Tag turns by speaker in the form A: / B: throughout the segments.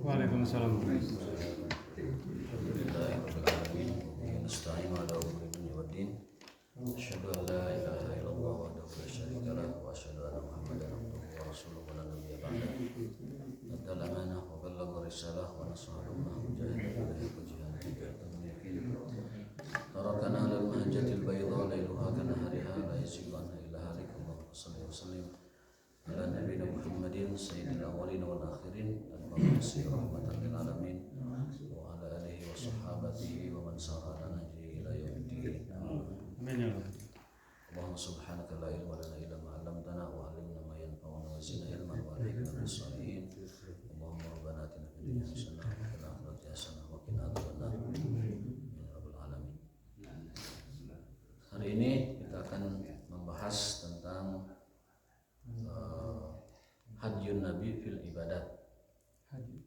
A: Waalaikumsalam.
B: Nasta'inu ala umuri dunya waddin. Asyhadu an la ilaha illallah wahdahu la syarika lah wa asyhadu anna Muhammadan abduhu wa rasuluhu la nabiyya ba'dah. Addal amanah wa ballagha risalah wa nasaha ummah wa jahada bihi jihad tarakana alal mahajjatil bayda lailuha kanahariha la yazigu anha illa halik. Allahumma shalli wa sallim ala nabiyina Muhammadin sayyidil awwalin wal akhirin al-mab'usi rahmatan lil alamin wa ala alihi wa sahbihi wa man sara ala nahjihi ila yaumiddin.
A: Amin ya Allah.
B: Allahumma subhanaka la ilma lana illa ma 'allamtana wa 'allimna ma yanfa'una wa zidna ilman wa alhiqna bis salihin. Allahumma rabbana atina fid dunya hasanah wa fil akhirati hasanah wa qina adzabannar. Ya rabbal alamin. Hari ini kita akan membahas tentang Hadyun Nabi fil ibadat,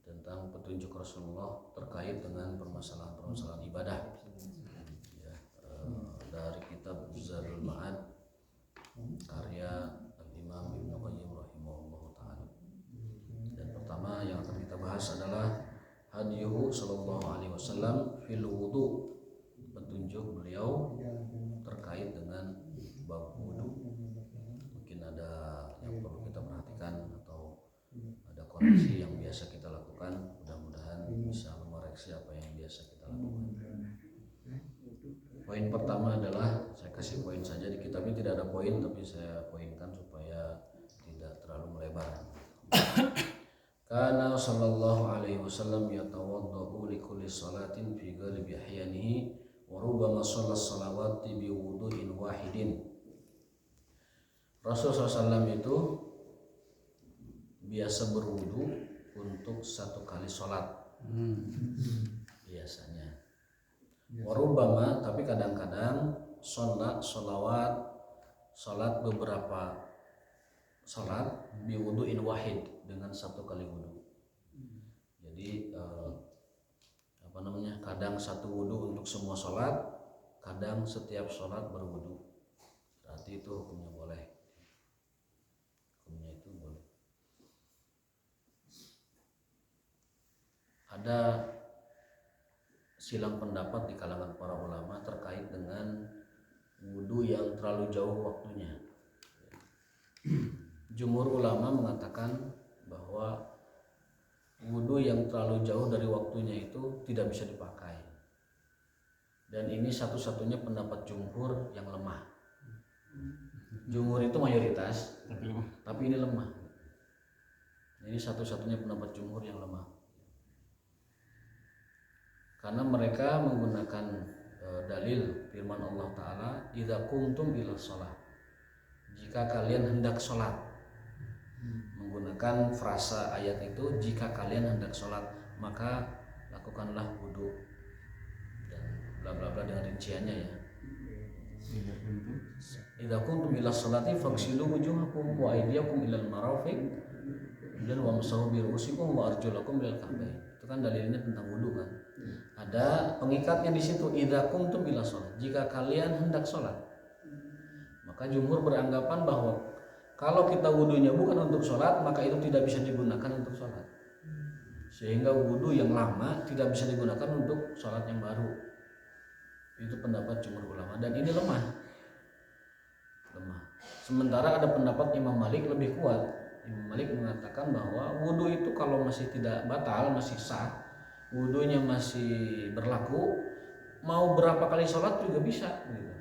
B: tentang petunjuk Rasulullah terkait dengan permasalahan-permasalahan ibadah. Ya, dari kitab Zadul Ma'ad karya Al-Imam Ibnu Qayyim rahimahullah ta'ala. Dan pertama yang akan kita bahas adalah Hadyuhu sallallahu alaihi wasallam fil wudu, petunjuk beliau terkait dengan bab wudu. Mungkin ada yang perlu kita perhatikan atau ada koreksi yang biasa kita lakukan. Mudah-mudahan bisa mengoreksi apa yang biasa kita lakukan. Poin pertama adalah, saya kasih poin saja, di kitab ini tidak ada poin tapi saya poinkan supaya tidak terlalu melebar. Kana sallallahu alaihi wasallam yatawaddau li kulli salatin fi ghalibi ahyanihi wa rubbama shalla salawati bi wudu'in wahidin. Rasulullah SAW itu biasa berwudu untuk satu kali sholat biasanya. Warubama, tapi kadang-kadang sholat beberapa sholat biwuduin wahid, dengan satu kali wudu. Jadi kadang satu wudu untuk semua sholat, kadang setiap sholat berwudu. Berarti itu hukumnya boleh. Ada silang pendapat di kalangan para ulama terkait dengan wudu yang terlalu jauh waktunya. Jumhur ulama mengatakan bahwa wudu yang terlalu jauh dari waktunya itu tidak bisa dipakai. Dan ini satu-satunya pendapat jumhur yang lemah. Jumhur itu mayoritas, tapi ini lemah. Ini satu-satunya pendapat jumhur yang lemah. Karena mereka menggunakan dalil firman Allah Ta'ala, idza qumtum ila shalah, jika kalian hendak sholat. Menggunakan frasa ayat itu, jika kalian hendak sholat maka lakukanlah wudu, dan bla bla bla dengan rinciannya ya. Idza qumtum ila sholati faghsilu wujuhakum wa aydiyakum ilal marafiq dan wamsahu bi ru'usikum wa arjulakum ilal ka'bayn. Itu kan dalilnya tentang wudu kan. Ada pengikatnya di situ, idza qumtum ila shalah, jika kalian hendak sholat. Maka jumhur beranggapan bahwa kalau kita wudunya bukan untuk sholat, maka itu tidak bisa digunakan untuk sholat. Sehingga wudu yang lama tidak bisa digunakan untuk sholat yang baru. Itu pendapat jumhur ulama, dan ini lemah. Sementara ada pendapat Imam Malik lebih kuat. Imam Malik mengatakan bahwa wudu itu kalau masih tidak batal, masih sah, wudunya masih berlaku, mau berapa kali sholat juga bisa gitu.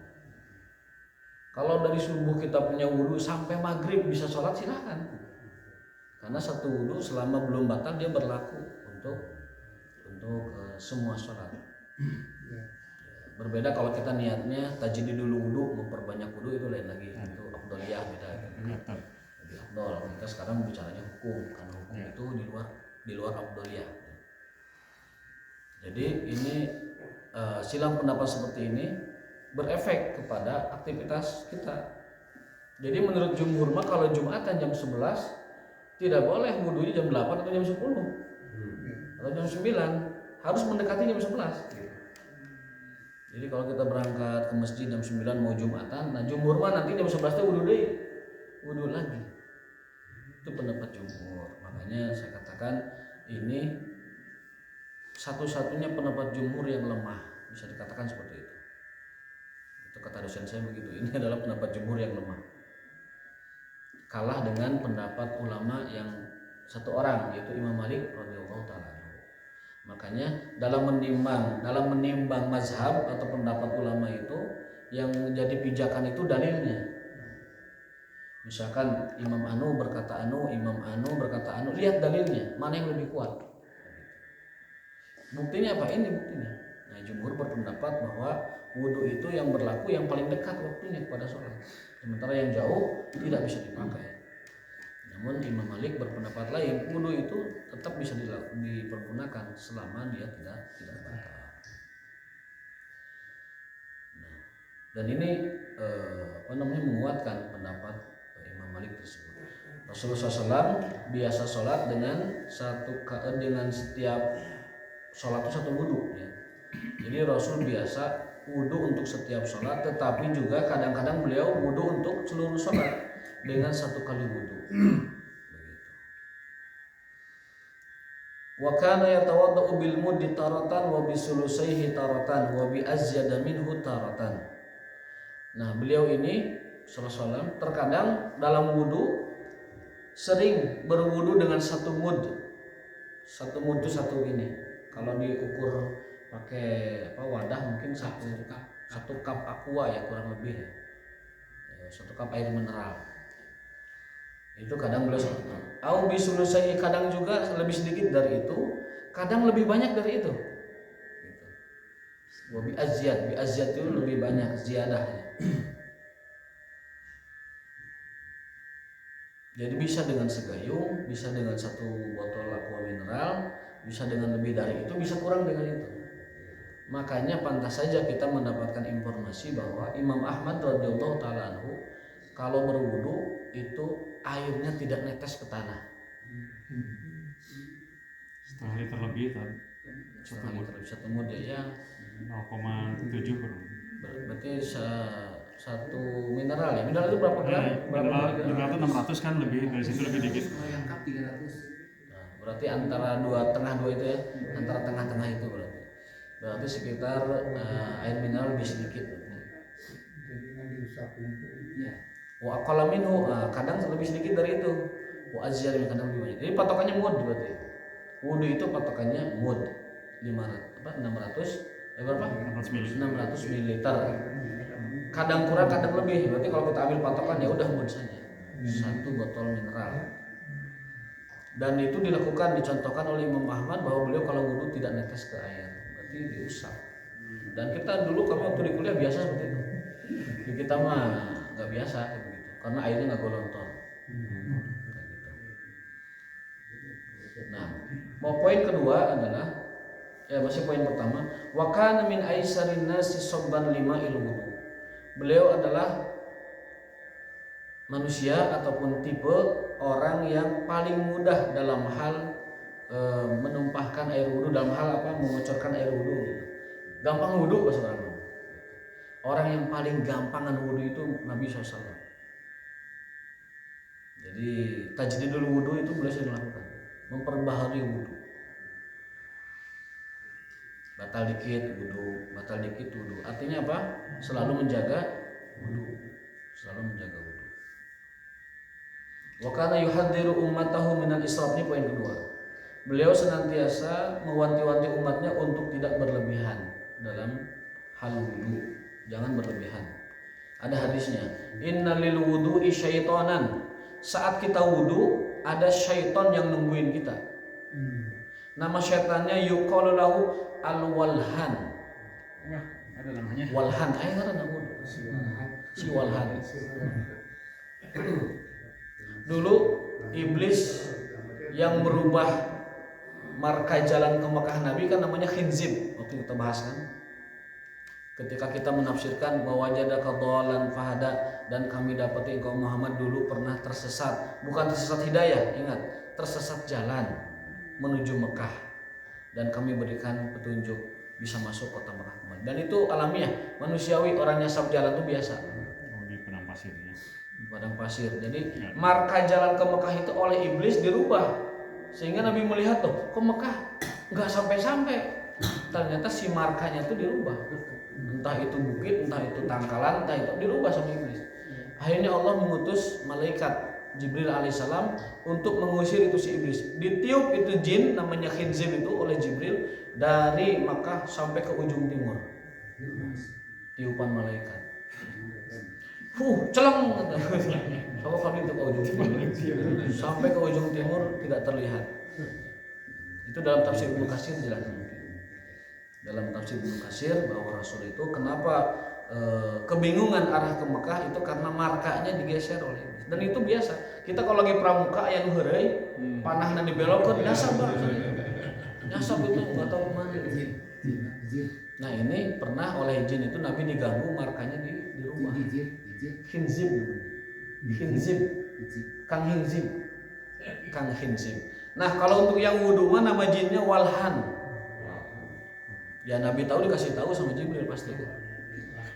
B: Kalau dari subuh kita punya wudu sampai maghrib bisa sholat, silahkan. Karena satu wudu selama belum batal dia berlaku untuk semua sholat. Berbeda kalau kita niatnya tajdid dulu wudu, memperbanyak wudu, itu lain lagi. Itu afdaliyah beda. Lebih afdal. Kita sekarang bicaranya hukum, karena hukum itu di luar afdaliyah. Jadi ini silang pendapat seperti ini berefek kepada aktivitas kita. Jadi menurut jumhur mah kalau Jumatan jam 11 tidak boleh wudunya jam 8 atau jam 10 atau jam 9, harus mendekati jam 11. Jadi kalau kita berangkat ke masjid jam 9 mau Jumatan, nah jumhur mah nanti jam 11 teh wudu lagi. Itu pendapat jumhur. Makanya saya katakan ini satu-satunya pendapat jumhur yang lemah, bisa dikatakan seperti itu. Itu kata dosen saya begitu. Ini adalah pendapat jumhur yang lemah. Kalah dengan pendapat ulama yang satu orang, yaitu Imam Malik radhiyallahu taala. Makanya dalam menimbang mazhab atau pendapat ulama itu yang menjadi pijakan itu dalilnya. Misalkan Imam Anu berkata Anu, Imam Anu berkata Anu, lihat dalilnya, mana yang lebih kuat. Buktinya apa? Ini buktinya. Nah, jumhur berpendapat bahwa wudhu itu yang berlaku yang paling dekat waktunya kepada sholat. Sementara yang jauh tidak bisa dipakai. Namun Imam Malik berpendapat lain, wudhu itu tetap bisa dipergunakan selama dia tidak batal. Nah, dan ini menguatkan pendapat Imam Malik tersebut. Rasulullah SAW biasa sholat dengan setiap sholat itu satu wudhu. Ya. Jadi Rasul biasa wudhu untuk setiap sholat, tetapi juga kadang-kadang beliau wudhu untuk seluruh sholat dengan satu kali wudhu. Wa kana yatawaddau bil muddi taratan wa bisulusaihi taratan wa bi azyada minhu taratan. Nah, beliau ini sallallahu alaihi terkadang dalam wudu sering berwudu dengan satu mud. Satu mud itu satu ini. Kalau diukur pakai wadah mungkin satu cup aqua ya kurang lebih ya. Satu cup air mineral. Itu kadang beliau au bisulusai, kadang juga lebih sedikit dari itu, kadang lebih banyak dari itu. Gitu. Wa bi azyad itu lebih banyak ziyadahnya. Jadi bisa dengan segayung, bisa dengan satu botol aqua mineral, bisa dengan lebih dari itu, bisa kurang dengan itu. Makanya pantas saja kita mendapatkan informasi bahwa Imam Ahmad radhiyallahu taala anhu kalau berwudu itu airnya tidak netes ke tanah.
A: Setengah liter lebih kan?
B: Satu mud ya
A: 0,7 kurang.
B: Berarti satu mineral ya. Mineral itu berapa gram?
A: Mineral itu 600 kan, lebih dari situ lebih dikit.
C: Yang cup 300.
B: Nah, berarti antara tengah dua itu ya, antara tengah-tengah itu berarti sekitar air mineral lebih sedikit.
C: Jadi kan diusap ya.
B: Wa aqalla minhu, kadang lebih sedikit dari itu. Wa azyad kadang lebih banyak. Jadi patokannya mud berarti. Wudu itu patokannya mud 600 ml. Kadang kurang kadang lebih. Berarti kalau kita ambil patokan ya udah mud saja. Satu botol mineral. Dan itu dicontohkan oleh Imam Ahmad bahwa beliau kalau wudu tidak netes ke air, berarti diusap. Dan kita dulu kami waktu di kuliah biasa seperti itu. Di kita mah nggak biasa begitu, karena airnya nggak golontor. Nah, poin kedua adalah masih poin pertama, wa kana min aisarin nasi sabban lima wudu. Beliau adalah manusia ataupun tipe orang yang paling mudah dalam hal menumpahkan air wudu, dalam hal mengocorkan air wudu gitu. Gampang wudu bahasa Arab. Orang yang paling gampangan wudu itu Nabi SAW. Jadi tajdidul wudu itu beliau sering lakukan, memperbaharui wudu. Batal dikit wudu. Artinya apa? Selalu menjaga wudu. Wa kana yuhadziru ummatahu minal israf, ini poin kedua. Beliau senantiasa mewanti-wanti umatnya untuk tidak berlebihan dalam hal wudu. Jangan berlebihan. Ada hadisnya, innalil wudu'i syaitonan. Saat kita wudu ada syaiton yang nungguin kita. Nama syaitannya yuqalu lahu al-walhan.
A: Wah, ada namanya.
B: Walhan, ada nama wudu. Si walhan. Dulu iblis yang merubah marka jalan ke Mekah Nabi kan namanya Khinzib. Waktu kita bahas kan, ketika kita menafsirkan bahwa wajadaka dhalan fahada, dan kami dapati engkau Muhammad dulu pernah tersesat, bukan tersesat hidayah, ingat, tersesat jalan menuju Mekah, dan kami berikan petunjuk bisa masuk kota Mekah kembali. Dan itu alamiah, manusiawi, orang nyasap jalan itu biasa.
A: Di padang pasirnya.
B: Padang pasir. Jadi marka jalan ke Mekah itu oleh iblis dirubah, sehingga Nabi melihat tuh, kok Mekah nggak sampai-sampai ternyata si markanya tuh dirubah, entah itu bukit, entah itu tangkalan, entah itu dirubah sama iblis. Akhirnya Allah mengutus malaikat Jibril alaihissalam untuk mengusir itu si iblis. Ditiup itu jin namanya khinzib itu oleh Jibril dari Makkah sampai ke ujung timur. Tiupan malaikat. Celeng kata. Coba kalau itu ke ujung timur. Sampai ke ujung timur tidak terlihat. Itu dalam tafsir Ibnu Katsir jelaskan. Dalam tafsir Ibnu Katsir bahwa Rasul itu kenapa kebingungan arah ke Mekah itu karena markanya digeser oleh iblis. Dan itu biasa. Kita kalau lagi pramuka aya nu heureuy, panahna dibelokkeun nyasap banget. Nyasap itu enggak tahu kemana. Nah, ini pernah oleh jin itu Nabi diganggu markanya dirubah. Khinzib. Kang Khinzib. Nah, kalau untuk yang wudu mah nama jinnya Walhan. Ya Nabi tahu, dikasih tahu sama Jibril pasti.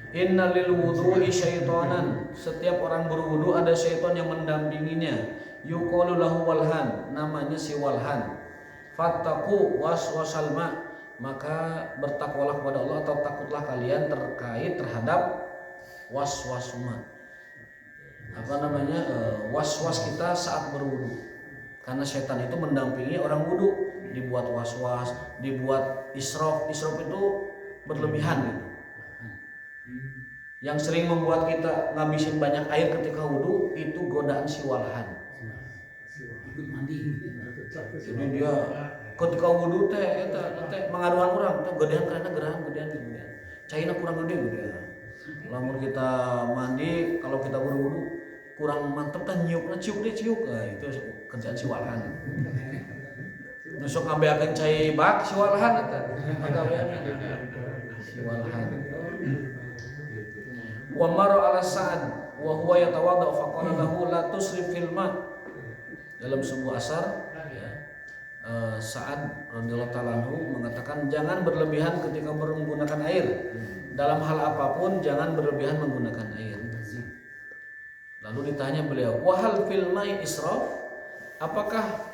B: Innalil wudhu'i syaitonan. Setiap orang berwudu ada syaitan yang mendampinginya. Yuqalu lahu Walhan, namanya si Walhan. Fattaqu waswasal ma, maka bertakwalah kepada Allah atau takutlah kalian terkait terhadap waswas ma. Was-was kita saat berwudu. Karena setan itu mendampingi orang wudu, dibuat was-was, dibuat israf. Israf itu berlebihan gitu. Yang sering membuat kita ngabisin banyak air ketika wudu itu godaan si Walhan. Jadi dia ketika wudu teh mengaduan orang teh gedean karena gerahan gedean. Caina kurang gede. Lamun kita mandi kalau kita berwudu kurang mantep kan ciuk. Nah, itu kerjaan si Walhan. Nusuk ngabeakeun cai bak si Walhan eta. Si Walhan. Wa mara ala Sa'ad wa huwa yatawadda fa qala lahu la tusrif fil ma. Dalam sebuah asar ya, Sa'ad radhiyallahu ta'ala anhu mengatakan jangan berlebihan ketika menggunakan air. Dalam hal apapun jangan berlebihan menggunakan air. Lalu ditanya beliau, "Wahal fil ma'i israf?" Apakah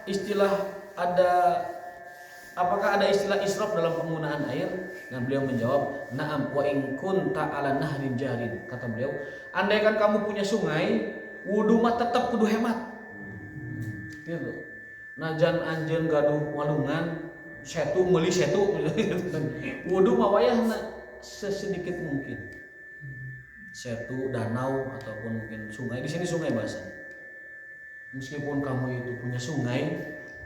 B: ada istilah israf dalam penggunaan air? Dan beliau menjawab, "Na'am wa in kunta 'ala nahrin jarin." Kata beliau, andaikan kamu punya sungai, wudu mah tetap kudu hemat. Gitu. Najan anjeun gaduh walungan, meuli setu. Wudu mah wayahna sesedikit mungkin. Setu, danau ataupun mungkin sungai. Di sini sungai bahasa. Meskipun kamu itu punya sungai,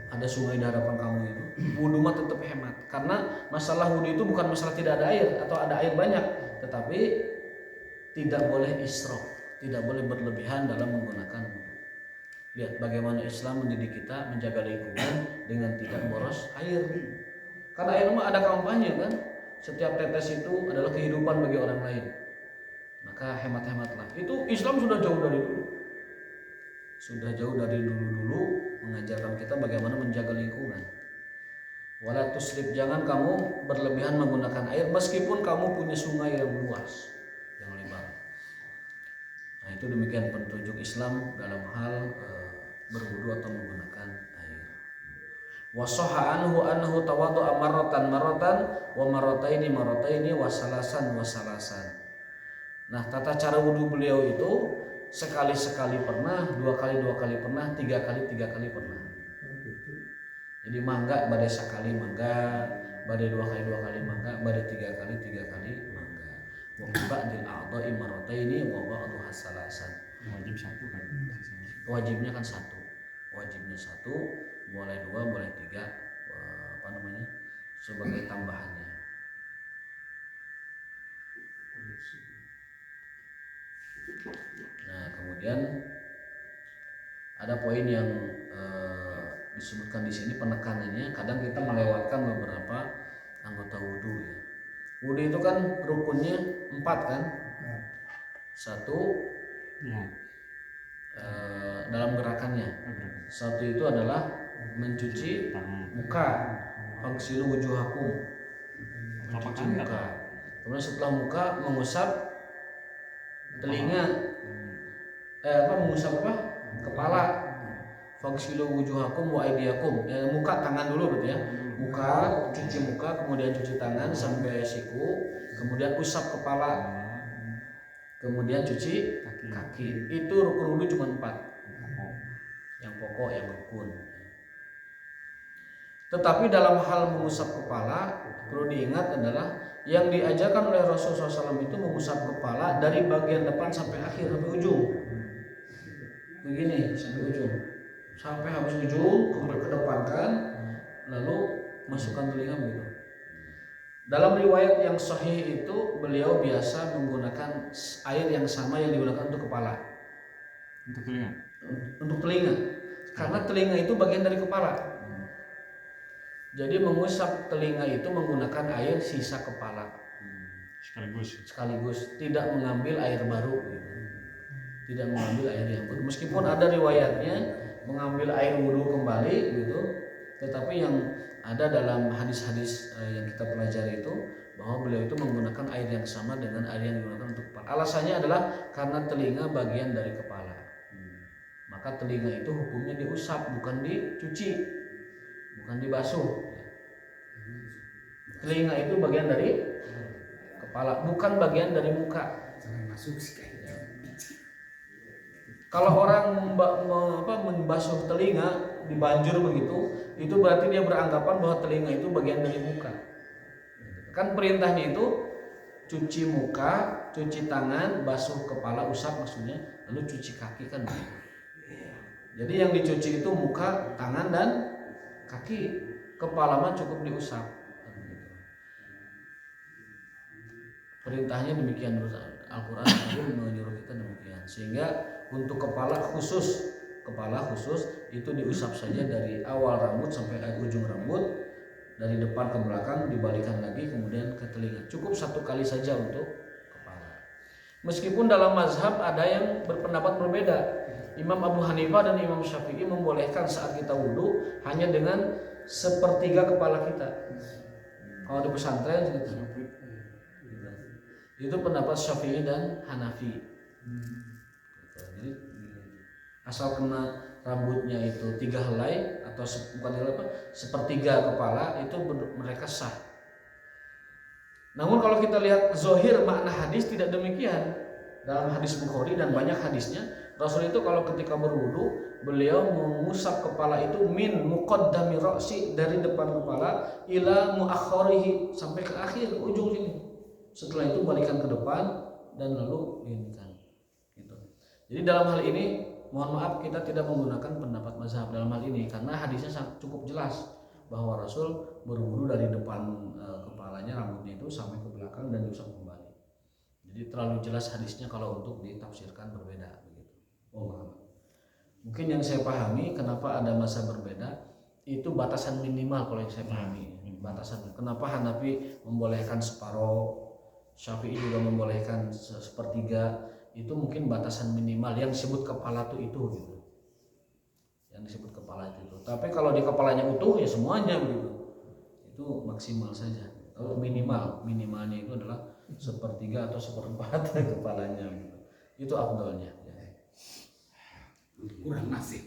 B: ada sungai di hadapan kamu itu, wudu mah tetap hemat. Karena masalah wudu itu bukan masalah tidak ada air atau ada air banyak, tetapi tidak boleh israf, tidak boleh berlebihan dalam menggunakan wudu. Lihat bagaimana Islam mendidik kita menjaga lingkungan dengan tidak boros air. Karena air mah ada kampanye kan, setiap tetes itu adalah kehidupan bagi orang lain. Maka hemat-hematlah. Itu Islam sudah jauh dari dulu. Sudah jauh dari dulu mengajarkan kita bagaimana menjaga lingkungan. Wala tusrif, jangan kamu berlebihan menggunakan air meskipun kamu punya sungai yang luas, yang lebar. Nah, itu demikian petunjuk Islam dalam hal berwudu atau menggunakan air. Wa sahha anhu tawaddu'a marratan wa marrataini wa salasan. Nah, tata cara wudu beliau itu sekali pernah, dua kali pernah, tiga kali pernah. Jadi mangga badai sekali mangga, badai dua kali mangga, badai tiga kali mangga. Wa ba'dil a'dha'i marrataini wa ba'dhuha salasan.
A: Wajib satu kan.
B: Wajibnya kan satu. Boleh dua, boleh tiga, sebagai tambahannya. Nah, kemudian ada poin yang disebutkan di sini penekanannya. Kadang kita melewatkan beberapa anggota wudu ya. Wudu itu kan rukunnya 4 kan? 1
A: Ya.
B: Dalam gerakannya. 1 itu adalah mencuci muka, fagsilu wujuhakum, mencuci muka. Kemudian setelah muka mengusap telinga, mengusap kepala, Fagsilu wujuhakum wa aydiyakum. Muka tangan dulu berarti ya. Muka, cuci muka, kemudian cuci tangan sampai siku, kemudian usap kepala, kemudian cuci kaki. Itu rukun wudu cuma 4. Yang pokok, yang rukun. Tetapi dalam hal mengusap kepala perlu diingat adalah yang diajarkan oleh Rasulullah SAW itu mengusap kepala dari bagian depan sampai akhir, sampai ujung. Begini sampai ujung, sampai habis ujung kedepankan, lalu masukkan telinga begitu. Dalam riwayat yang sahih itu beliau biasa menggunakan air yang sama yang digunakan untuk kepala.
A: Untuk telinga.
B: Untuk telinga, karena telinga itu bagian dari kepala. Jadi mengusap telinga itu menggunakan air sisa kepala. Sekaligus, tidak mengambil air baru gitu. Tidak mengambil air yang baru. Meskipun ada riwayatnya mengambil air wudhu kembali gitu, tetapi yang ada dalam hadis-hadis yang kita pelajari itu bahwa beliau itu menggunakan air yang sama dengan air yang digunakan untuk kepala. Alasannya adalah karena telinga bagian dari kepala. Maka telinga itu hukumnya diusap, bukan dicuci, bukan dibasuh. Telinga itu bagian dari kepala, bukan bagian dari muka. Kalau orang membasuh telinga dibanjur begitu, itu berarti dia beranggapan bahwa telinga itu bagian dari muka. Kan perintahnya itu cuci muka, cuci tangan, basuh kepala, usap maksudnya, lalu cuci kaki kan begitu. Jadi yang dicuci itu muka, tangan dan kaki. Kepala mah cukup diusap. Perintahnya demikian menurut Al-Quran menyuruh kita demikian. Sehingga untuk kepala khusus itu diusap saja dari awal rambut sampai ujung rambut, dari depan ke belakang dibalikan lagi kemudian ke telinga. Cukup 1 kali saja untuk kepala. Meskipun dalam mazhab ada yang berpendapat berbeda. Imam Abu Hanifah dan Imam Syafi'i membolehkan saat kita wudhu hanya dengan 1/3 kepala kita. Kalau di pesantren gitu. Itu pendapat Syafi'i dan Hanafi. Jadi asal kena rambutnya itu 3 helai atau bukan helai 1/3 kepala itu mereka sah. Namun kalau kita lihat zohir makna hadis tidak demikian. Dalam hadis Bukhari dan banyak hadisnya, Rasul itu kalau ketika berwudu beliau mengusap kepala itu min muqaddami ra'si, dari depan kepala ila muakhkharihi, sampai ke akhir ujung sini. Setelah itu balikan ke depan dan lalu inikan gitu. Jadi dalam hal ini mohon maaf kita tidak menggunakan pendapat mazhab dalam hal ini karena hadisnya cukup jelas bahwa Rasul berwudu dari depan kepalanya, rambutnya itu sampai ke belakang dan diusap kembali. Jadi terlalu jelas hadisnya kalau untuk ditafsirkan berbeda begitu. Mungkin yang saya pahami kenapa ada masa berbeda itu batasan minimal kalau yang saya pahami. Batasan. Kenapa Hanafi membolehkan separuh, Syafi'i juga membolehkan 1/3, itu mungkin batasan minimal yang disebut kepala itu gitu. Yang disebut kepala itu. Tapi kalau di kepalanya utuh ya semuanya begitu. Itu maksimal saja. Kalau minimalnya itu adalah 1/3 atau 1/4 kepalanya gitu. Itu afdolnya.
C: Kurang nasi.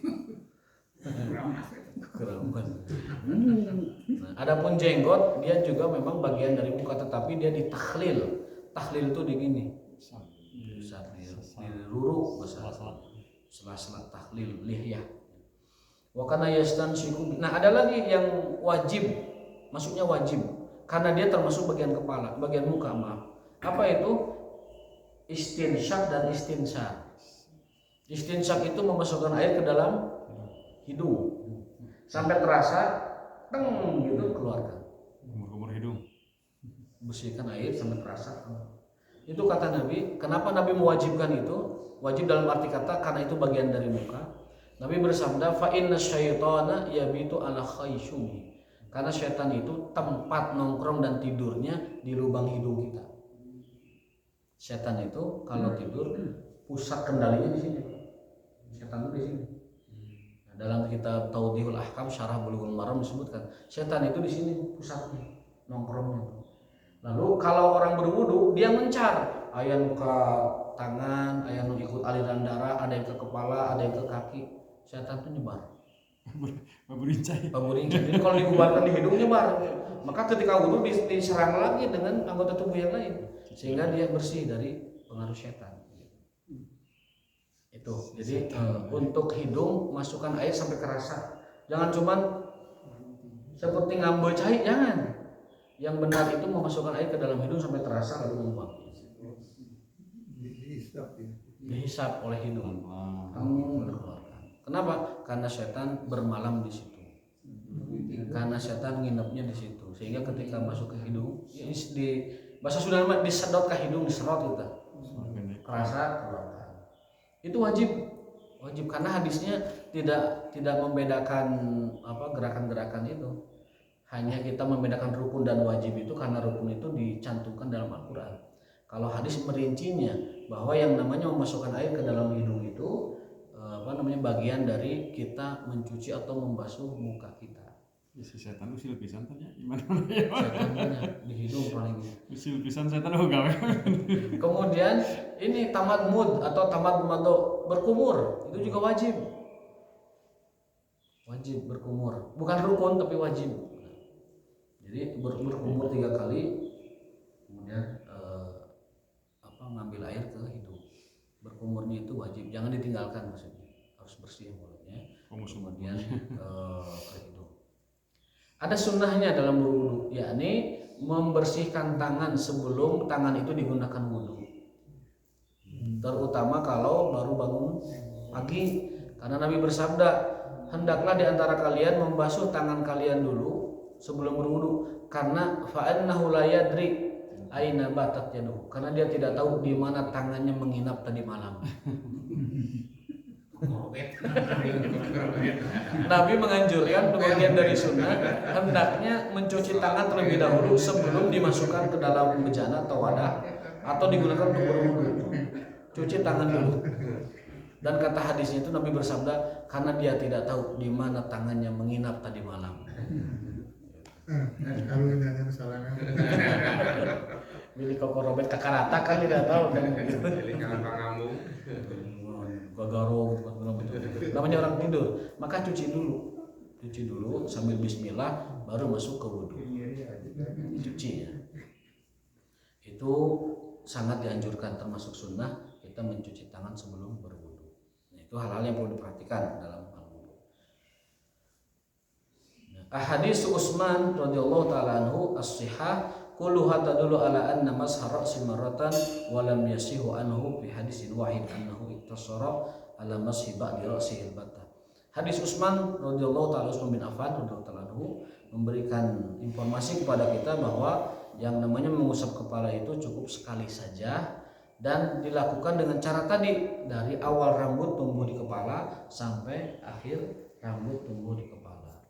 B: Nah, adapun jenggot dia juga memang bagian dari muka tetapi dia ditakhlil. Takhlil itu digini. Diluruk sela-sela takhlil lihyah. Wa kana yastanshiku. Nah, ada lagi yang wajib. Maksudnya wajib karena dia termasuk bagian kepala, bagian muka, maaf. Apa itu? Istinsyak dan istinsar. Istinsyak itu memasukkan air ke dalam hidung sampai terasa teng gitu keluarkan.
A: Umur hidung.
B: Bersihkan air sampai terasa. Itu kata Nabi. Kenapa Nabi mewajibkan itu? Wajib dalam arti kata karena itu bagian dari muka. Nabi bersabda, fa inna syaitana yabitu ala khayshumi. Karena syaitan itu tempat nongkrong dan tidurnya di lubang hidung kita. Syaitan itu kalau tidur pusat kendalinya di sini. Syaitan itu di sini. Nah, dalam kitab Tawdihul Ahkam Syarah Bulughul Maram disebutkan, syaitan itu di sini pusatnya, nongkrongnya. Lalu kalau orang berwudu dia mencar, ayat ke tangan, ayat ikut aliran darah, ada yang ke kepala, ada yang ke kaki. Syaitan itu nyebar.
A: Baburincai.
B: Baburincai. Jadi kalau digubarkan di hidungnya baru. Maka ketika wudhu diserang lagi dengan anggota tubuh yang lain sehingga dia bersih dari pengaruh setan. Itu. Jadi untuk hidung masukkan air sampai kerasa. Jangan cuman seperti ngambil cahit, jangan. Yang benar itu memasukkan air ke dalam hidung sampai terasa lalu membuang. Dihisap oleh hidung. Kamu keluarkan. Kenapa? Karena setan bermalam di situ. Karena setan nginepnya di situ. Sehingga ketika masuk ke hidung, di bahasa Sunda disedot ke hidung, diserot kita. Kerasa keluarkan. Itu wajib karena hadisnya tidak membedakan gerakan-gerakan itu. Hanya kita membedakan rukun dan wajib itu karena rukun itu dicantumkan dalam Al-Quran. Kalau hadis merincinya bahwa yang namanya memasukkan air ke dalam hidung itu bagian dari kita mencuci atau membasuh muka kita.
A: Si setan usil pisan tanya gimana ya?
B: Setannya di hidung paling
A: usil pisan setan gawe.
B: Kemudian ini tamat mud atau tamat mado berkumur itu juga wajib berkumur, bukan rukun tapi wajib. Jadi berkumur 3 kali, kemudian ngambil air ke hidung. Berkumurnya itu wajib, jangan ditinggalkan, maksudnya harus bersih mulutnya, kemudian ke hidung. Ada sunnahnya dalam berwudu, yakni membersihkan tangan sebelum tangan itu digunakan wudu. Terutama kalau baru bangun pagi, karena Nabi bersabda, hendaklah di antara kalian membasuh tangan kalian dulu sebelum berwudu, karena fa'annahu la yadri aina batat yaduh, karena dia tidak tahu di mana tangannya menginap tadi malam. Nabi menganjurkan bagian dari sunnah hendaknya mencuci tangan terlebih dahulu sebelum dimasukkan ke dalam bejana atau wadah atau digunakan untuk berwudu. Cuci tangan dulu. Dan kata hadisnya itu Nabi bersabda karena dia tidak tahu di mana tangannya menginap tadi malam.
C: Kalau nanya kesalahan.
B: Milik koko robet kakarata kan tidak tahu kan.
D: Jadi kalau ngambung
B: Gagaro namanya orang tidur, maka cuci dulu sambil bismillah baru masuk ke wudhu. Cuci ya. Itu sangat dianjurkan, termasuk sunnah kita mencuci tangan sebelum berwudhu. Nah, itu hal-hal yang perlu diperhatikan dalam al-wudhu. Ahadits Utsman radhiyallahu taala anhu as-sihah kulluha tadullu ala anna masha ra'si marratan wa lam yasihu anhu fi hadisin wahid annahu iktasara ala mashi ba'di ra'sihi al-batta. Hadis Utsman radhiyallahu taala Utsman bin Affan radhiyallahu taala anhu memberikan informasi kepada kita bahwa yang namanya mengusap kepala itu cukup sekali saja dan dilakukan dengan cara tadi, dari awal rambut tumbuh di kepala sampai akhir rambut tumbuh di kepala.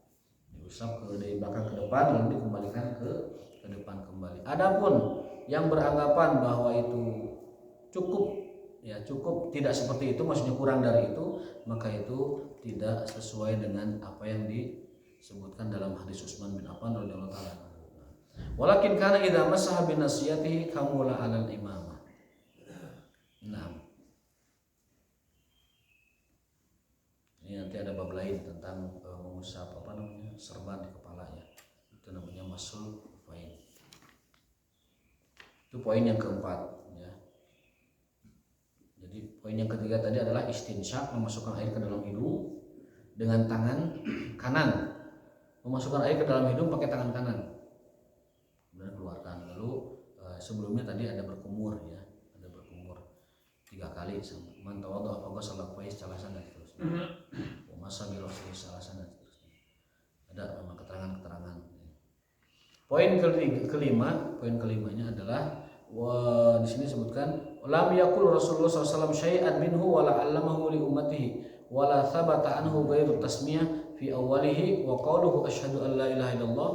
B: Diusap dari belakang ke depan lalu dikembalikan ke depan kembali. Adapun yang beranggapan bahwa itu cukup tidak seperti itu, maksudnya kurang dari itu, maka itu tidak sesuai dengan apa yang disebutkan dalam hadis Utsman bin Affan radhiyallahu taala. Walakin kana idza masaha bi nasiyatihi kamula 'alal imamah. Nah. Ini nanti ada bab lain tentang mengusap serban di kepala ya. Itu namanya masul fain. Itu poin yang keempat ya. Jadi poin yang ketiga tadi adalah istinsyak, memasukkan air ke dalam hidung dengan tangan kanan. Memasukkan air ke dalam hidung pakai tangan kanan. Kemudian keluarkan. Lalu sebelumnya tadi ada berkumur ya. Ada berkumur 3 kali sama man tawadha fa ghasala wajhahu salasan dan seterusnya. Wa masa bi ra'sihi salasan dan seterusnya. Ada memang keterangan-keterangan. Poin kelimanya adalah di sini disebutkan lam yaqul Rasulullah SAW syai'an minhu wala 'allamahu li ummatihi wala thabata anhu ghairu tasmiyah fi awwalihi wa qawluhu asyhadu an la ilaha illallah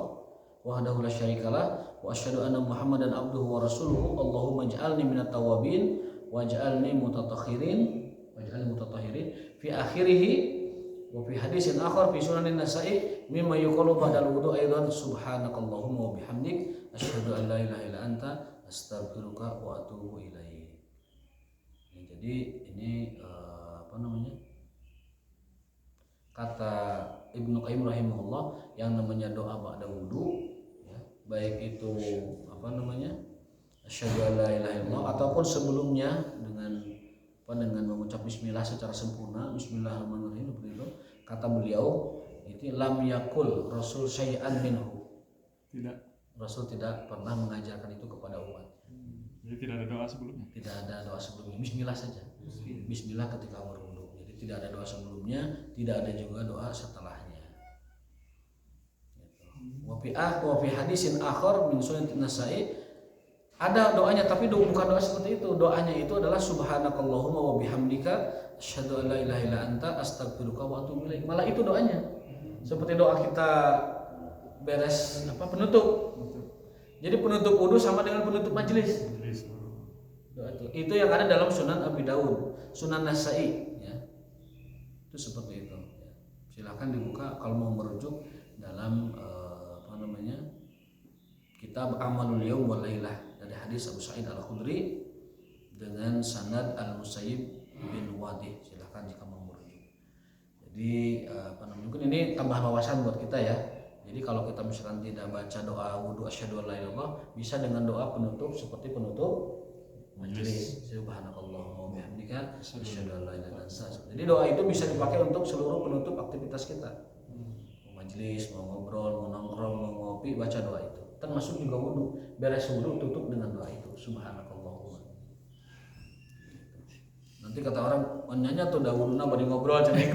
B: wahdahu la syarikalah wa asyhadu anna Muhammadan abduhu wa rasuluhu Allahumma ij'alni minat tawwabin waj'alni mutatahhirin fi akhirih wa fi hadisin akhar fi sunanin nasa'i mimma yuqalu ba'dal wudu aidan subhanakallahumma wa bihamdik asyhadu an la ilaha illa anta astaghfiruka wa atubu ilaik. Jadi ini kata Ibnu Qayyim rahimahullah, yang namanya doa ba'da wudu ya, baik itu asyhadu an la ilaha illallah ataupun sebelumnya dengan mengucap bismillah secara sempurna, bismillahirrahmanirrahim begitu. Kata beliau itu lam yakul rasul syai'an minhu. Rasul tidak pernah mengajarkan itu kepada umat.
A: Jadi tidak ada doa sebelumnya.
B: Tidak ada doa sebelumnya. Bismillah saja. Bismillah ketika berwudu. Jadi tidak ada doa sebelumnya, tidak ada juga doa setelahnya. Wa fi hadisin akhar min sunan Nasa'i, ada doanya tapi bukan doa seperti itu. Doanya itu adalah subhanakallahumma wa bihamdika asyhadu an la ilaha illa anta astaghfiruka wa atubu ilaik. Malah itu doanya. Seperti doa kita beres penutup. Jadi penutup wudu sama dengan penutup majelis. Doa itu yang ada dalam Sunan Abi Daud, Sunan Nasa'i ya. Itu seperti itu ya. Silakan dibuka kalau mau merujuk dalam kitab Amalul Yaum wal Lailah dari hadis Abu Sa'id Al-Khudri dengan sanad Al-Musayyib bin Wadih. Silakan jika mau merujuk. Jadi mungkin ini tambah wawasan buat kita ya. Jadi kalau kita misalkan tidak baca doa wudu asyhadu an la ilaha illallah, bisa dengan doa penutup seperti penutup majelis. Subhanakallahumma wa bihamdika asyhadu an la ilaha illa anta. Jadi doa itu bisa dipakai untuk seluruh penutup aktivitas kita. Mau majelis, mau ngobrol, mau nongkrong, mau ngopi, baca doa itu. Termasuk juga wudu. Beres wudu tutup dengan doa itu. Subhanakallahumma. Nanti kata orang, "Nanya tuh dawuduna bari ngobrol cenah."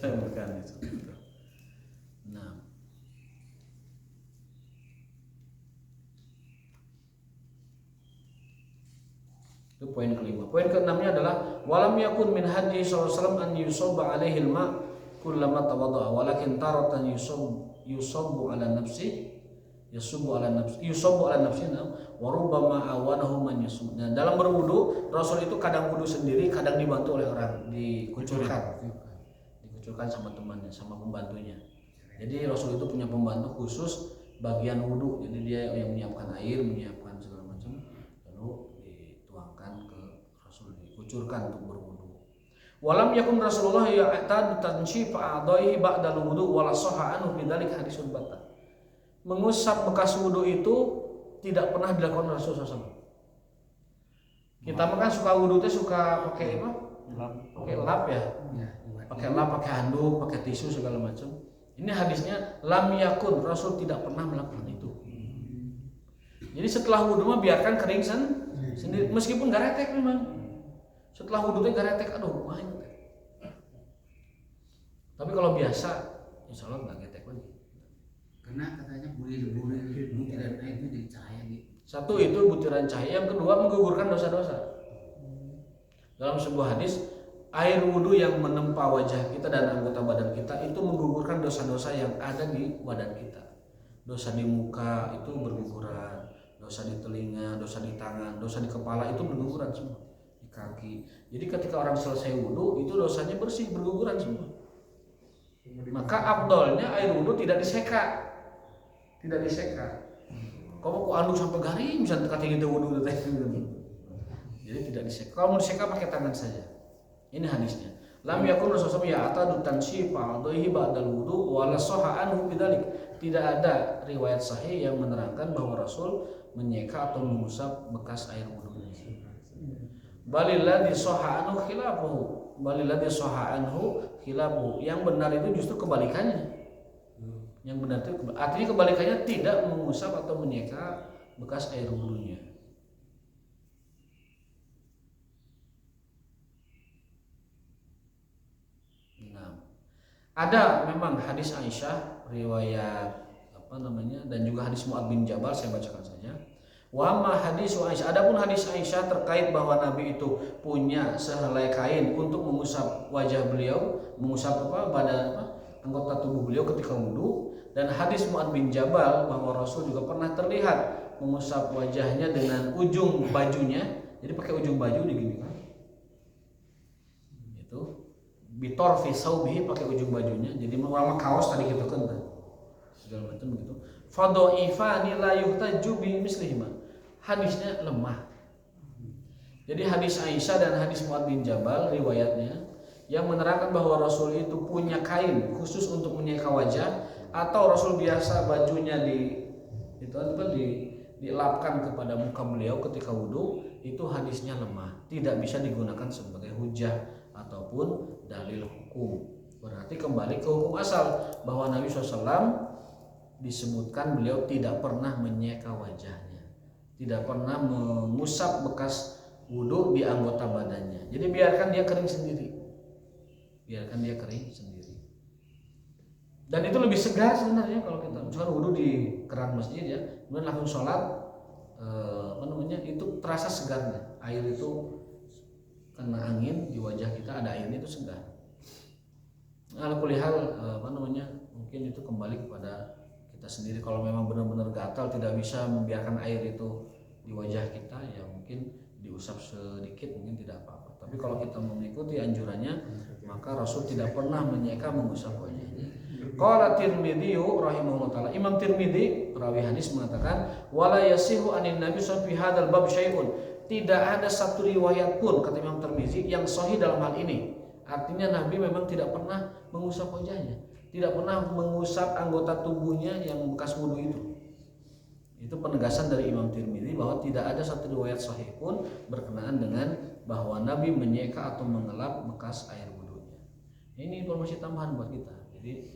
B: Bukan itu. Nah. Itu poin kelima. Poin keenamnya adalah walam yakun min hadyi sallallahu alaihi wasallam an yusabba alaihi al-ma kullama tawadda'a walakin taratan yusabbu ala nafsi yusabbu ala nafsina wa rubbama awanahu man yusab. Nah, dalam berwudu Rasul itu kadang wudu sendiri, kadang dibantu oleh orang, dikucurkan sama temannya, sama pembantunya. Jadi Rasul itu punya pembantu khusus bagian wudu. Jadi dia yang menyiapkan air, menyiapkan segala macam, lalu dituangkan ke Rasul, dikucurkan untuk berwudu. Walam yakun Rasulullah ya'tad tanshif a'dha'ihi ba'da al-wudu wala sahha anhu bidzalik hadisun batta. Mengusap bekas wudu itu tidak pernah dilakukan Rasul SAW. Kita makan suka wudu teh suka pakai apa? Pakai lap ya. Pakai lap, pakai handuk, pakai tisu segala macam. Ini hadisnya lam yakun, Rasul tidak pernah melakukan itu. Jadi setelah wudu mah biarkan kering sendiri, meskipun gak retek memang. Setelah wudu teh gak retek, aduh mah itu. Tapi kalau biasa, insya Allah gak getek lagi.
C: Karena katanya butiran air itu jadi cahaya gitu.
B: Satu itu butiran cahaya, yang kedua menggugurkan dosa-dosa. Dalam sebuah hadis, air wudhu yang menempa wajah kita dan anggota badan kita itu menggugurkan dosa-dosa yang ada di badan kita. Dosa di muka itu berguguran, dosa di telinga, dosa di tangan, dosa di kepala itu berguguran semua, di kaki. Jadi ketika orang selesai wudhu itu dosanya bersih, berguguran semua. Maka afdolnya air wudhu tidak diseka. Kamu kok anduk sampai garing bisa dekat gitu wudhu teh. Jadi tidak diseka. Kalau mau diseka pakai tangan saja. Ini hadisnya. Lam yakun Rasulullah ya'tadu tanshifa a'dha'ihi ba'dal wudu wa la sahha anhu bidzalik. Tidak ada riwayat sahih yang menerangkan bahwa Rasul menyeka atau mengusap bekas air wudunya. Balilladzi sahha anhu khilafuhu. Yang benar itu justru kebalikannya. Yang benar itu artinya kebalikannya tidak mengusap atau menyeka bekas air wudunya. Ada memang hadis Aisyah riwayat dan juga hadis Mu'adz bin Jabal, saya bacakan saja. Wa amma hadis Aisyah, adapun hadis Aisyah terkait bahwa Nabi itu punya sehelai kain untuk mengusap wajah beliau, mengusap anggota tubuh beliau ketika wudu, dan hadis Mu'adz bin Jabal bahwa Rasul juga pernah terlihat mengusap wajahnya dengan ujung bajunya, jadi pakai ujung baju diginikan. Bitor fi saubihi, pakai ujung bajunya, jadi warna kaos tadi gitu kan segala macam begitu. Fadhaifani la yuhtaju bi mislihima, hadisnya lemah. Jadi hadis Aisyah dan hadis Mu'adz bin Jabal riwayatnya yang menerangkan bahwa Rasul itu punya kain khusus untuk menyeka wajah, atau Rasul biasa bajunya dielapkan kepada muka beliau ketika wudhu, itu hadisnya lemah, tidak bisa digunakan sebagai hujah ataupun dalil hukum. Berarti kembali ke hukum asal bahwa Nabi SAW disebutkan beliau tidak pernah menyeka wajahnya, tidak pernah mengusap bekas wudhu di anggota badannya. Jadi biarkan dia kering sendiri, dan itu lebih segar sebenarnya. Kalau kita misalkan wudhu di keran masjid ya, kemudian langsung sholat, itu terasa segarnya. Air itu kena angin di wajah kita, ada airnya, itu segar. Ala kulli hal, mungkin itu kembali kepada kita sendiri. Kalau memang benar-benar gatal, tidak bisa membiarkan air itu di wajah kita, ya mungkin diusap sedikit, mungkin tidak apa-apa. Tapi kalau kita mengikuti anjurannya, maka Rasul tidak pernah menyeka mengusap wajahnya. Qala Tirmidzi rahimahullah taala, Imam Tirmidzi perawi hadis mengatakan, wala yasihu anin nabi sallallahu alaihi hadzal bab syai'un. Tidak ada satu riwayat pun, kata Imam Tirmidzi, yang sahih dalam hal ini. Artinya Nabi memang tidak pernah mengusap wajahnya, tidak pernah mengusap anggota tubuhnya yang bekas wudu itu. Itu penegasan dari Imam Tirmidzi bahwa tidak ada satu riwayat sahih pun berkenaan dengan bahwa Nabi menyeka atau mengelap bekas air wudunya. Ini informasi tambahan buat kita. Jadi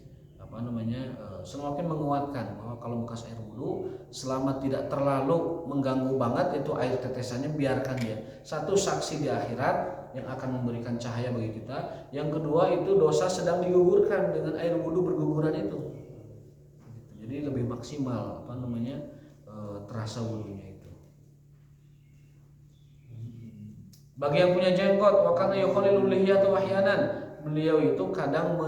B: semakin menguatkan bahwa kalau bekas air wudu, selama tidak terlalu mengganggu banget itu air tetesannya, biarkan dia. Satu, saksi di akhirat yang akan memberikan cahaya bagi kita. Yang kedua, itu dosa sedang digugurkan dengan air wudu berguguran itu. Jadi lebih maksimal terasa wudunya itu. Bagi yang punya jenggot, wa kana yukhalilul lihyata wahyanan, beliau itu kadang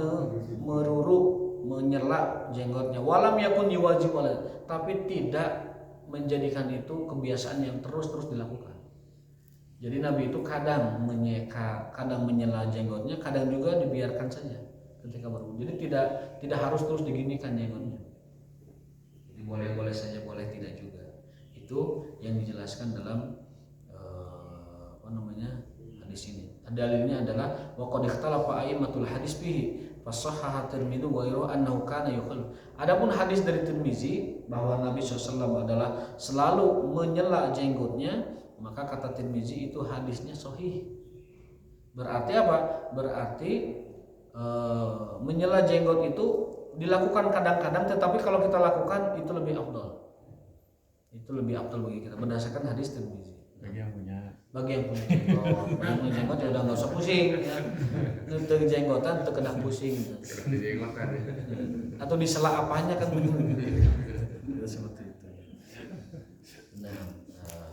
B: menyela jenggotnya, walam yakun wajib, tapi tidak menjadikan itu kebiasaan yang terus dilakukan. Jadi Nabi itu kadang menyeka, kadang menyela jenggotnya, kadang juga dibiarkan saja ketika berwudu. Jadi tidak harus terus diginikan jenggotnya. Jadi boleh saja, boleh tidak juga. Itu yang dijelaskan dalam hadis ini. Dalilnya adalah wa qad ikhtalafa a'immatul hadis bihi fasahhaha Tirmidzi wa ghairuhu annahu kana yukhal. Adapun hadis dari Tirmidzi bahwa Nabi SAW adalah selalu menyela jenggotnya, maka kata Tirmidzi itu hadisnya sahih. Berarti apa? Berarti menyela jenggot itu dilakukan kadang-kadang, tetapi kalau kita lakukan itu lebih afdal. Itu lebih afdal bagi kita berdasarkan hadis Tirmidzi.
A: Bagi yang punya
B: jenggot ya udah nggak usah pusing ya. Itu jenggotan itu kena pusing gitu. Atau disela apanya kan begitu. Seperti itu. Nah,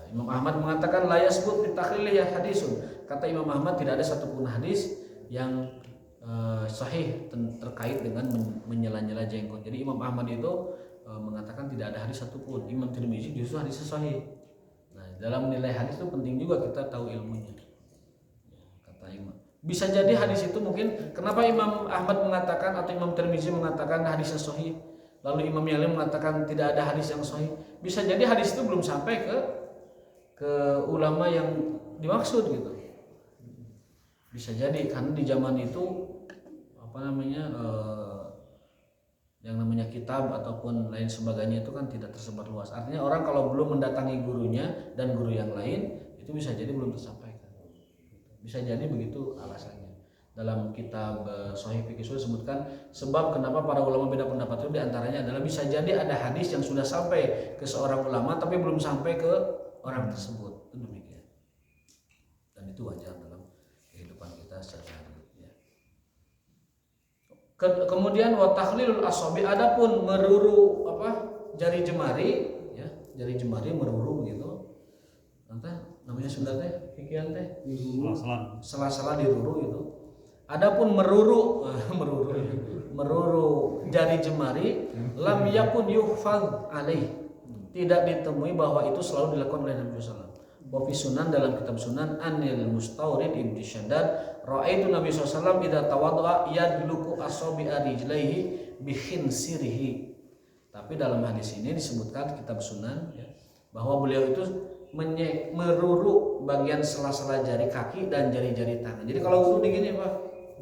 B: Imam Ahmad mengatakan la yasbut bi takhlil ya hadisun. Kata Imam Ahmad tidak ada satupun hadis yang sahih terkait dengan menyela-nyela jenggot. Jadi Imam Ahmad itu mengatakan tidak ada hadis satupun. Imam Tirmidzi justru hadisnya sahih. Dalam menilai hadis itu penting juga kita tahu ilmunya. Kata Imam. Bisa jadi hadis itu mungkin kenapa Imam Ahmad mengatakan atau Imam Tirmidzi mengatakan hadisnya sahih, lalu Imam yang lain mengatakan tidak ada hadis yang sahih. Bisa jadi hadis itu belum sampai ke ulama yang dimaksud gitu. Bisa jadi karena di zaman itu yang namanya kitab ataupun lain sebagainya itu kan tidak tersebar luas. Artinya orang kalau belum mendatangi gurunya dan guru yang lain itu bisa jadi belum tersampaikan. Bisa jadi begitu alasannya. Dalam kitab Shahih Fiqh disebutkan sebab kenapa para ulama beda pendapat itu diantaranya adalah bisa jadi ada hadis yang sudah sampai ke seorang ulama tapi belum sampai ke orang tersebut. Itu demikian. Dan itu wajar dalam kehidupan kita sehari-hari. Kemudian wa takhlilul asabi, adapun meruru jari jemari ya, jari jemari meruru begitu. Nanti namanya sebenarnya pikiran teh sela-sela diruru itu. Adapun meruru jari jemari lam yakun yuhfaz alaih, tidak ditemui bahwa itu selalu dilakukan oleh Nabi SAW. Wafi Sunan, dalam kitab Sunan Anil Mustawrid Ibn Shaddad, ra'aitu Nabi SAW idza tawadda'a yadluku asabi'a rijlaihi bi khinsirihi. Tapi dalam hadis ini disebutkan kitab Sunan ya, bahwa beliau itu meruru bagian sela-sela jari kaki dan jari-jari tangan. Jadi kalau wudu begini Pak,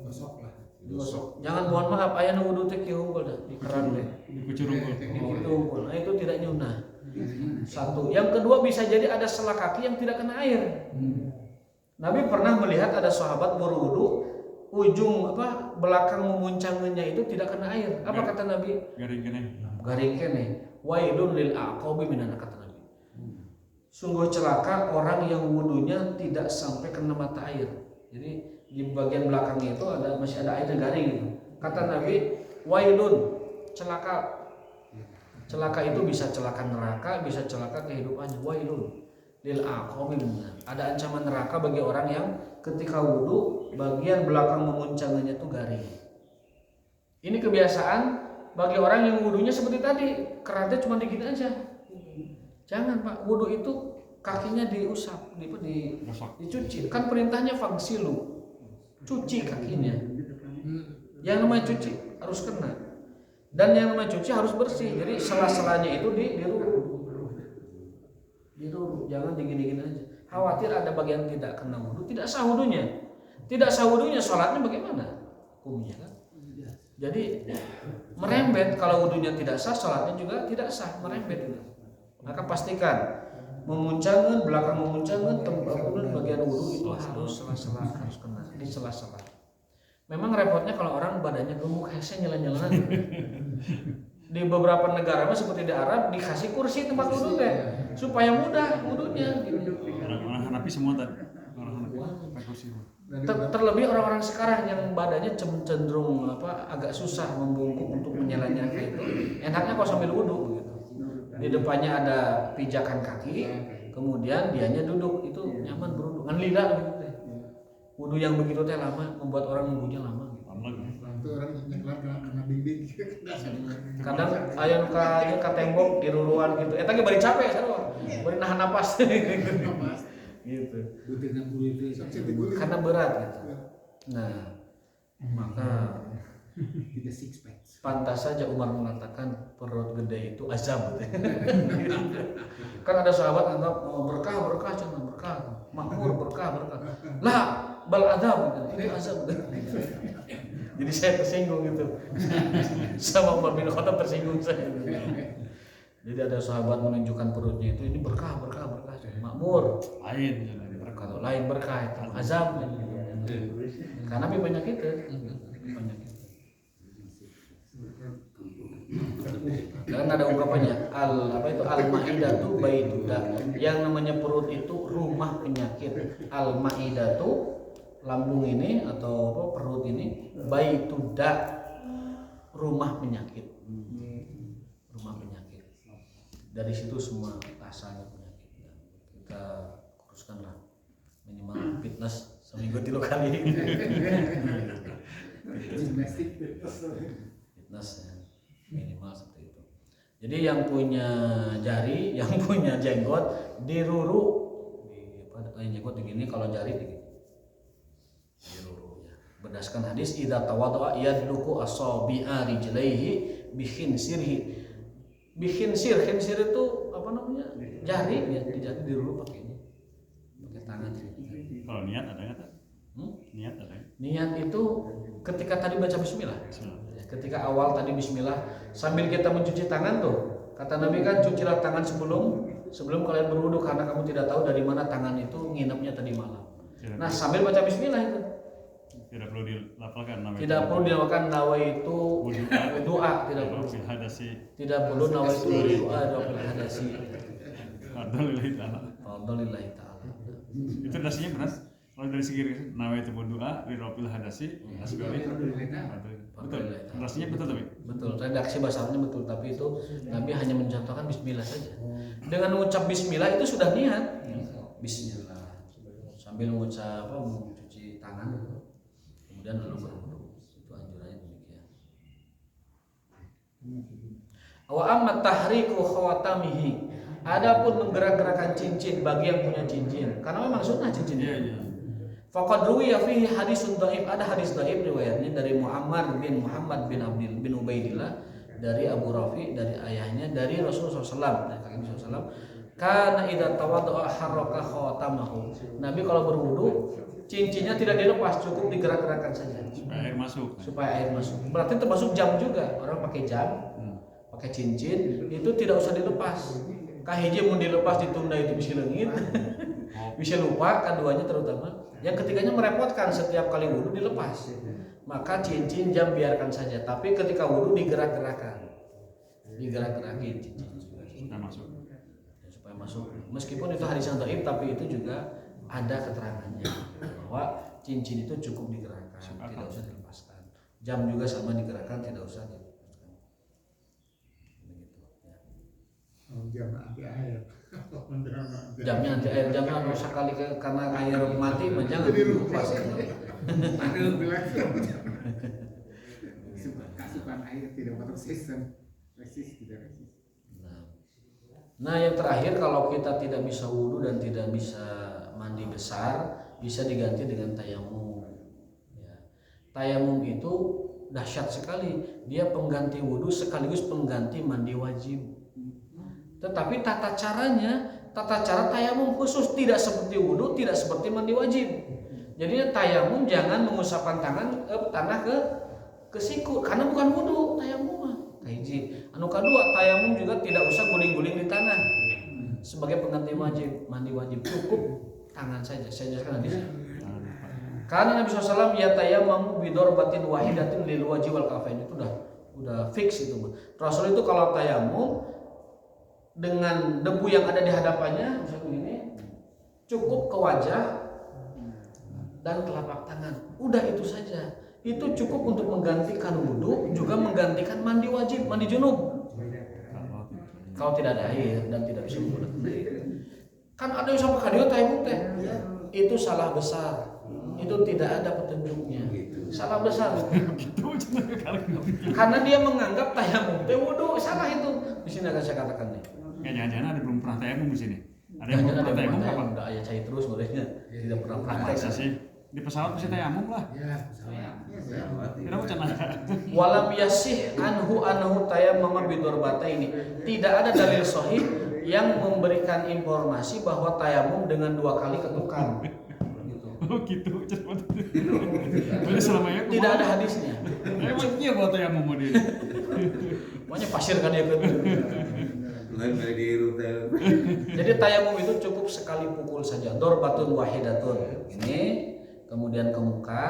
C: Gosok lah.
B: Digosok. Jangan mohon maaf aya nu wudu teh kieu unggul dah di keran teh.
A: Dikucurung.
B: Itu unggul. Nah, itu tidak nyunah. Satu. Yang kedua bisa jadi ada sela kaki yang tidak kena air. Nabi pernah melihat ada sahabat berwudu, ujung belakang memuncangnya itu tidak kena air. Apa kata Nabi? Garing kene. Wailun lil aqabi minan, kata Nabi. Sungguh celaka orang yang wudunya tidak sampai kena mata air. Jadi di bagian belakangnya itu masih ada air garing gitu. Kata Nabi, wailun, celaka. Celaka itu bisa celaka neraka, bisa celaka kehidupannya. Wailun lil aqabi minan. Ada ancaman neraka bagi orang yang ketika wudu bagian belakang memuncangnya itu garing. Ini kebiasaan bagi orang yang wudunya seperti tadi, kerannya cuma dikit aja. Jangan Pak, wudu itu kakinya diusap, dicuci. Kan perintahnya fagsilu, cuci kakinya. Yang namanya cuci harus kena, dan yang namanya cuci harus bersih. Jadi sela-selanya itu diruru, jangan dingin-dingin aja. Khawatir ada bagian tidak kena wudu, tidak sah wudunya. Tidak sah wudunya, sholatnya bagaimana? Hukumnya kan? Jadi merembet, kalau wudunya tidak sah, sholatnya juga tidak sah, merembet itu. Maka pastikan memuncangkan, belakang memuncangkan, tempat bagian wudu itu harus sela-sela, harus kena di sela-sela. Memang repotnya kalau orang badannya gemuk, hese nyela-nyela. Di beberapa negara mah seperti di Arab dikasih kursi tempat wudu teh supaya mudah wudunya.
A: Orang Hanafi semua tadi. Orang Hanafi pakai kursi.
B: Terlebih orang-orang sekarang yang badannya cenderung agak susah membungkuk untuk menyelanya itu. Enaknya kalau sambil wudu gitu. Di depannya ada pijakan kaki, kemudian dianya duduk, itu nyaman berwudu. Kan lila gitu teh. Wudu yang begitu teh lama membuat orang nunggunya lama gitu.
C: Itu orang nyeklan kena bimbing.
B: Kadang aya nu ka tembok diruruan gitu. Eta ge bari capek sarua. Bari nahan napas gitu. Karena berat gitu. Nah, maka
C: tidak six pack.
B: pantas saja Umar mengatakan perut gede itu azab. Kan ada sahabat anggap berkah cuma berkah, makmur berkah. Lah, bal azab itu azab. Jadi saya tersinggung gitu. Sama Umar bin Khattab tersinggung saya. Jadi ada sahabat menunjukkan perutnya itu ini berkah, makmur. Kalau lain berkah itu azab. Karena banyak itu. Dan ada ungkapannya al-maidatu baituda. Yang namanya perut itu rumah penyakit. Al-maidatu lambung ini atau perut ini, baituda rumah penyakit. Dari situ semua asalnya penyakit. Kita kuruskanlah minimal fitness seminggu 3 kali. Fitness ya, minimal seperti itu. Jadi yang punya jari, yang punya jenggot diruru, jenggot begini, kalau jari begini, diruru ya. Berdasarkan hadis idza tawaddaa yadluku asabi'a rijlaihi bikhinsirhi. Khinsir itu apa namanya? Jari ya, jari diruru pakainya. Pakai tangan.
A: Kalau niat ada enggak? Niat ada. Niat
B: itu ketika tadi baca bismillah. Ketika awal tadi bismillah sambil kita mencuci tangan tuh. Kata Nabi kan cucilah tangan sebelum kalian berwudu karena kamu tidak tahu dari mana tangan itu nginepnya tadi malam. Nah, sambil baca bismillah itu.
A: Tidak perlu dilafalkan namanya.
B: Tidak perlu dilafalkan nawaitu doa, tidak perlu. Tidak perlu nawaitu doa fil hadasi. Alhamdulillah taala.
A: Itu dasinya benar. Kalau dari segi nawaitu doa lirofil hadasi asbabit. Betul. Dasinya betul tapi.
B: Betul. Redaksi bahasanya betul, tapi itu Nabi hanya mencontohkan bismillah saja. Dengan mengucap bismillah itu sudah niat. Bismillah. Sambil mengucap mencuci tangan. Dan lalu berwudu. Itu anjurannya demikian. Wa amma tahriku khawatamihi. Adapun menggerak-gerakkan cincin bagi yang punya cincin. Karena memang sunnah cincin. Iya. Faqad ruwiya fihi hadisun dhaif. Ada hadis dhaif riwayatnya dari Muhammad bin Abdul bin Ubaidillah dari Abu Rafi dari ayahnya dari Rasulullah SAW. Dari kakek Rasulullah SAW. Kana idza tawaddaa harraka khatamahu. Nabi kalau berwudu cincinnya tidak dilepas, cukup digerak-gerakkan saja
A: Supaya air masuk.
B: supaya air masuk. Berarti termasuk jam juga. Orang pakai jam, pakai cincin itu tidak usah dilepas. Kahiji mun dilepas ditunda itu bisa leungit. Bisa lupa, keduanya terutama. Yang ketiganya merepotkan, setiap kali wudu dilepas. Maka cincin jam biarkan saja, tapi ketika wudu digerak-gerakkan. Digerak-gerakin cincin juga.
A: Supaya masuk.
B: Supaya masuk. Meskipun itu hadis yang dhaif, tapi itu juga ada keterangannya bahwa cincin itu cukup digerakkan, tidak usah dilepaskan. Jam juga sama digerakkan, tidak usah dilepaskan. Begitu. Ya.
D: Jam anti air.
B: Jamnya anti air, jamnya rusak kali karena air mati, jangan dilepas.
C: Aduh, bilang asupan air tidak resisten, tidak resisten.
B: Nah, yang terakhir kalau kita tidak bisa wudu dan tidak bisa mandi besar, bisa diganti dengan tayamum. Ya. Tayamum itu dahsyat sekali. Dia pengganti wudu sekaligus pengganti mandi wajib. Tetapi tata cara tayamum khusus, tidak seperti wudu, tidak seperti mandi wajib. Jadi tayamum jangan mengusapkan tanah ke siku karena bukan wudu tayamum. Hiji. Anu kedua, tayamum juga tidak usah guling-guling di tanah. Sebagai pengganti wajib, mandi wajib cukup tangan saja. Saya jelaskan nanti. Karena Nabi SAW ya tayamum bidorbatin wahidatin lil wajhi wal kafain, itu udah fix itu. Rasul itu kalau tayamum dengan debu yang ada di hadapannya, misalnya ini cukup ke wajah dan telapak tangan. Udah itu saja. Itu cukup untuk menggantikan wudu, juga menggantikan mandi wajib, mandi junub. Kalau tidak ada air dan tidak bisa menggunakan air. Kan ada yang sampai kadio tayamum teh. Itu salah besar. Itu tidak ada petunjuknya. Salah besar. Karena dia menganggap tayamum teh wudu, salah itu. Di sini akan saya katakan nih.
A: Jangan-jangan ada belum pernah tayamum di sini. Ada yang belum pernah tayamum apa?
B: Enggak ayah saya terus bolehnya. Tidak pernah praktek.
A: Masa sih? Di pesawat pasti tayamum lah.
C: Ya,
A: Kenapa cenah?
B: Walam yasih anhu tayammum ini. Tidak ada dalil sahih yang memberikan informasi bahwa tayamum dengan 2 kali ketukan. Gitu.
A: Oh gitu, cepat. Jadi selama ini
B: Tidak ada hadisnya.
A: Emang iya buat tayamum mau dia.
B: Makanya pasir kan dia Jadi tayamum itu cukup sekali pukul saja. Dorbatun wahidatun. Ini kemudian ke muka,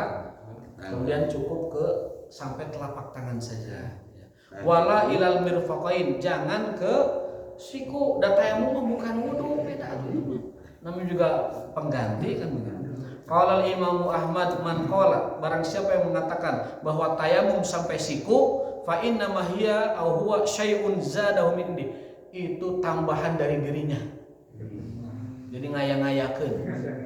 B: kemudian cukup ke sampai telapak tangan saja. Wala ilal mirfaqain, jangan ke siku. Dan tayamum bukan wudu, beda itu. Namanya juga pengganti kan begitu. Qala Imam Ahmad man qala, barang siapa yang mengatakan bahwa tayamum sampai siku, fa inna ma hiya aw huwa syai'un zadahu minni, itu tambahan dari dirinya. Jadi ngayang-ngayakeun,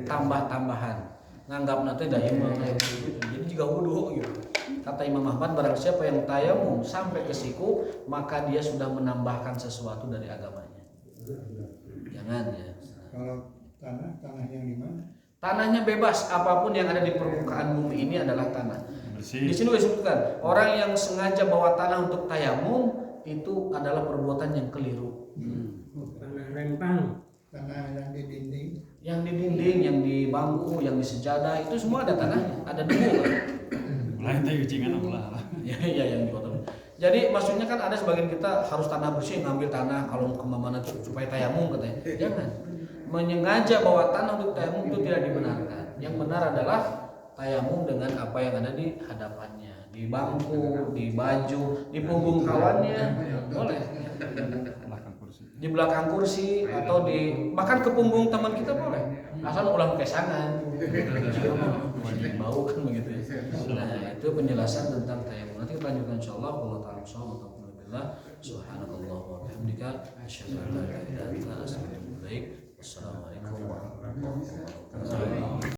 B: tambah-tambahan. Nganggap nanti dah imam jadi juga wudu gitu. Kata Imam Ahmad, barang siapa yang tayamum sampai ke siku, maka dia sudah menambahkan sesuatu dari agamanya. Jangan ya.
D: Kalau tanah yang di mana?
B: Tanahnya bebas, apapun yang ada di permukaan bumi ini adalah tanah.
A: bersih.
B: Di sini disebutkan orang yang sengaja bawa tanah untuk tayamum itu adalah perbuatan yang keliru.
E: Tanah rempang.
D: Tanah yang di dinding.
B: Yang di dinding, yang di bangku, yang di sejadah itu semua ada tanahnya, ada debu kan?
A: Lain teh ucingan apa lah.
B: Ya yang dipotong. Jadi maksudnya kan ada sebagian kita harus tanah bersih, ngambil tanah kalau ke mana supaya tayamum katanya. Jangan. Menyengaja bawa tanah untuk tayamum itu tidak dibenarkan. Yang benar adalah tayamum dengan apa yang ada di hadapannya, di bangku, di baju, di punggung kawannya, boleh.
A: Belakang kursi.
B: Di belakang kursi atau di bahkan ke punggung teman kita boleh. Asal ulang kesangan. Bau kan begitu ya. Nah, itu penjelasan tentang tayamum. Nanti kita lanjutkan insyaallah. Allah taala subhanallahi subhanallahi wa bihamdika asyhadu an la ilaha illa anta astaghfiruka wa atubu ilaik. Wassalamualaikum warahmatullahi wabarakatuh.